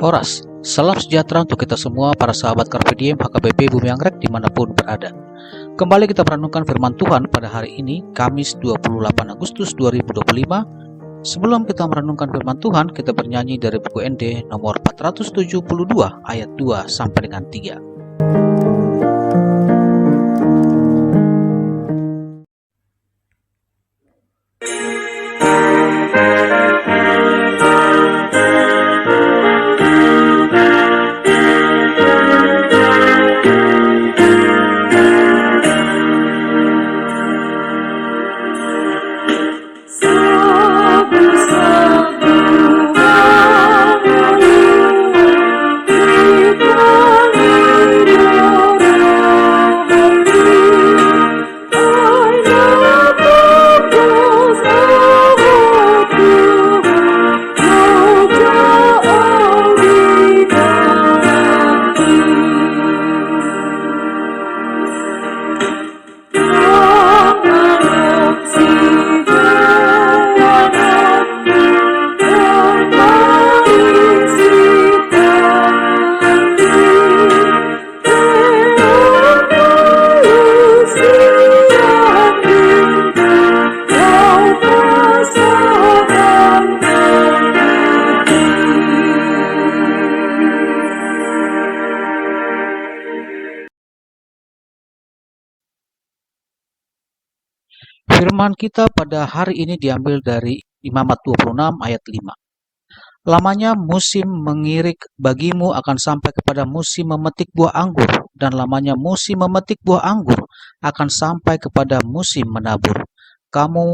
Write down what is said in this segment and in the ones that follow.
Horas, salam sejahtera untuk kita semua para sahabat Carpe Diem HKBP Bumi Anggrek dimanapun berada. Kembali kita merenungkan firman Tuhan pada hari ini, Kamis 28 Agustus 2025. Sebelum kita merenungkan firman Tuhan, kita bernyanyi dari buku ND nomor 472 ayat 2 sampai dengan 3. Firman kita pada hari ini diambil dari Imamat 26 ayat 5. Lamanya musim mengirik bagimu akan sampai kepada musim memetik buah anggur, dan lamanya musim memetik buah anggur akan sampai kepada musim menabur. Kamu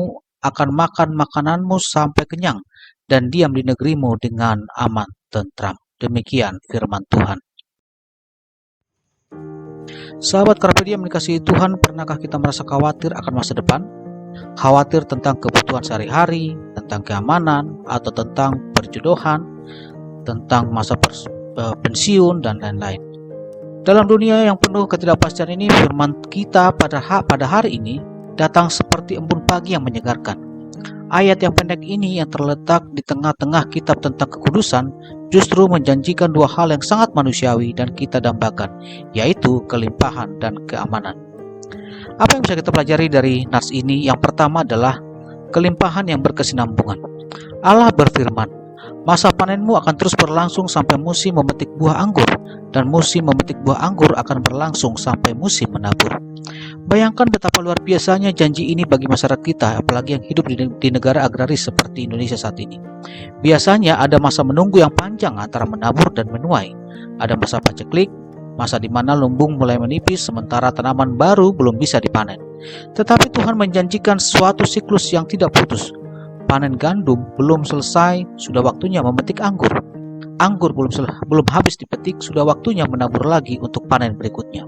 akan makan makananmu sampai kenyang, dan diam di negerimu dengan aman tentram. Demikian firman Tuhan. Sahabat Carpe Diem dikasihi Tuhan, pernahkah kita merasa khawatir akan masa depan? Khawatir tentang kebutuhan sehari-hari, tentang keamanan, atau tentang perjodohan, tentang masa pensiun, dan lain-lain. Dalam dunia yang penuh ketidakpastian ini, firman kita pada hari ini datang seperti embun pagi yang menyegarkan. Ayat yang pendek ini yang terletak di tengah-tengah kitab tentang kekudusan justru menjanjikan dua hal yang sangat manusiawi dan kita dambakan, yaitu kelimpahan dan keamanan. Apa yang bisa kita pelajari dari nas ini? Yang pertama adalah kelimpahan yang berkesinambungan. Allah berfirman, masa panenmu akan terus berlangsung sampai musim memetik buah anggur, dan musim memetik buah anggur akan berlangsung sampai musim menabur. Bayangkan betapa luar biasanya janji ini bagi masyarakat kita, apalagi yang hidup di negara agraris seperti Indonesia saat ini. Biasanya ada masa menunggu yang panjang antara menabur dan menuai. Ada masa paceklik, masa di mana lumbung mulai menipis sementara tanaman baru belum bisa dipanen. Tetapi Tuhan menjanjikan suatu siklus yang tidak putus. Panen gandum belum selesai, sudah waktunya memetik anggur. Anggur belum habis dipetik, sudah waktunya menabur lagi untuk panen berikutnya.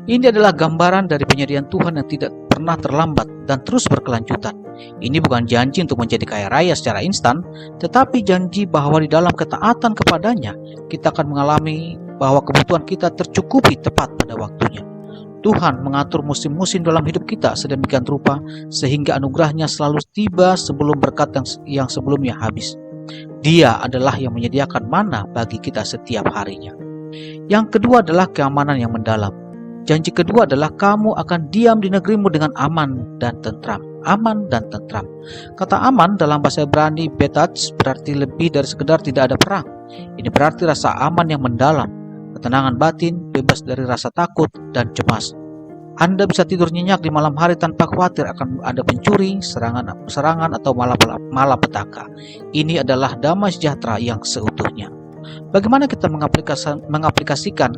Ini adalah gambaran dari penyediaan Tuhan yang tidak pernah terlambat dan terus berkelanjutan. Ini bukan janji untuk menjadi kaya raya secara instan, tetapi janji bahwa di dalam ketaatan kepadanya, kita akan mengalami bahwa kebutuhan kita tercukupi tepat pada waktunya. Tuhan mengatur musim-musim dalam hidup kita sedemikian rupa sehingga anugerahnya selalu tiba sebelum berkat yang sebelumnya habis. Dia adalah yang menyediakan mana bagi kita setiap harinya. Yang kedua adalah keamanan yang mendalam. Janji kedua adalah kamu akan diam di negerimu dengan aman dan tentram. Aman dan tentram. Kata aman dalam bahasa Ibrani betats berarti lebih dari sekedar tidak ada perang. Ini berarti rasa aman yang mendalam, ketenangan batin, bebas dari rasa takut dan cemas. Anda bisa tidur nyenyak di malam hari tanpa khawatir akan ada pencuri, serangan atau malapetaka. Ini adalah damai sejahtera yang seutuhnya. Bagaimana kita mengaplikasikan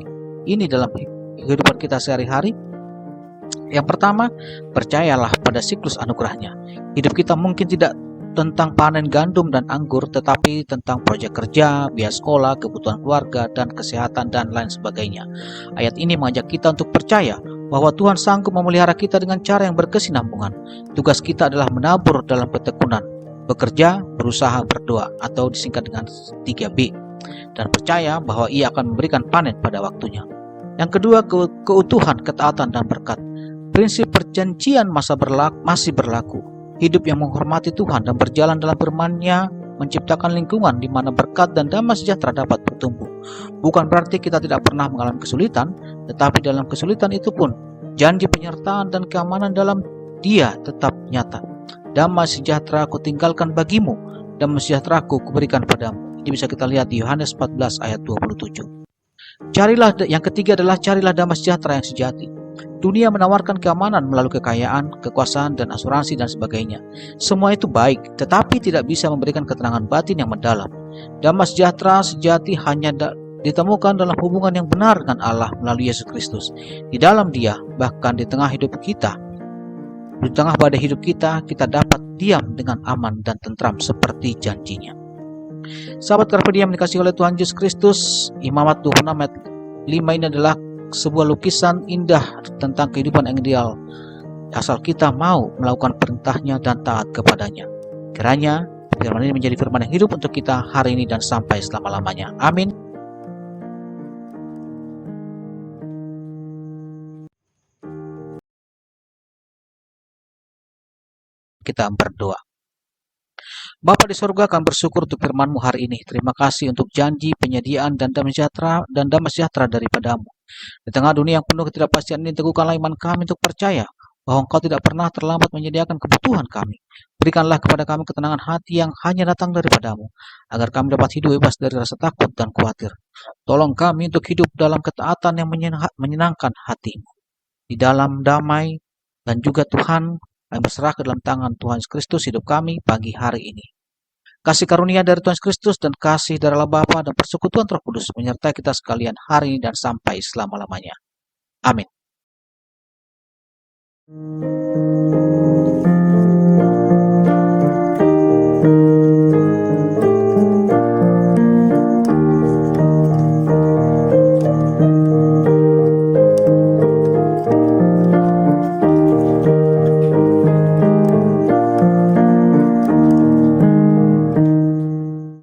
ini dalam kehidupan kita sehari-hari? Yang pertama, percayalah pada siklus anugerahnya. Hidup kita mungkin tidak tentang panen gandum dan anggur, tetapi tentang proyek kerja, biaya sekolah, kebutuhan keluarga, dan kesehatan, dan lain sebagainya. Ayat ini mengajak kita untuk percaya bahwa Tuhan sanggup memelihara kita dengan cara yang berkesinambungan. Tugas kita adalah menabur dalam ketekunan, bekerja, berusaha, berdoa, atau disingkat dengan 3B, dan percaya bahwa Ia akan memberikan panen pada waktunya. Yang kedua, keutuhan, ketaatan, dan berkat. Prinsip perjanjian masih berlaku. Hidup yang menghormati Tuhan dan berjalan dalam firman-Nya menciptakan lingkungan di mana berkat dan damai sejahtera dapat bertumbuh. Bukan berarti kita tidak pernah mengalami kesulitan, tetapi dalam kesulitan itu pun janji penyertaan dan keamanan dalam Dia tetap nyata. Damai sejahtera ku tinggalkan bagimu, damai sejahtera ku kuberikan padamu. Ini bisa kita lihat di Yohanes 14 ayat 27. Yang ketiga adalah carilah damai sejahtera yang sejati. Dunia menawarkan keamanan melalui kekayaan, kekuasaan, dan asuransi dan sebagainya. Semua itu baik, tetapi tidak bisa memberikan ketenangan batin yang mendalam. Damai sejahtera sejati hanya ditemukan dalam hubungan yang benar dengan Allah melalui Yesus Kristus. Di dalam Dia, bahkan di tengah badai hidup kita dapat diam dengan aman dan tentram seperti janjinya. Sahabat Carpe Diem dikasihi oleh Tuhan Yesus Kristus, Imamat 26 ayat 5 ini adalah sebuah lukisan indah tentang kehidupan yang ideal, asal kita mau melakukan perintahnya dan taat kepadanya. Kiranya firman ini menjadi firman yang hidup untuk kita hari ini dan sampai selama-lamanya. Amin. Kita berdoa. Bapa di sorga, kami bersyukur untuk firman-Mu hari ini. Terima kasih untuk janji, penyediaan, dan damai sejahtera daripadamu. Di tengah dunia yang penuh ketidakpastian ini, teguhkanlah iman kami untuk percaya bahwa Engkau tidak pernah terlambat menyediakan kebutuhan kami. Berikanlah kepada kami ketenangan hati yang hanya datang daripadamu, agar kami dapat hidup bebas dari rasa takut dan khawatir. Tolong kami untuk hidup dalam ketaatan yang menyenangkan hati-Mu. Di dalam damai dan juga Tuhan, kami berserah ke dalam tangan Tuhan Yesus Kristus hidup kami pagi hari ini. Kasih karunia dari Tuhan Yesus Kristus dan kasih dari Allah Bapa dan persekutuan Roh Kudus menyertai kita sekalian hari ini dan sampai selama-lamanya. Amin.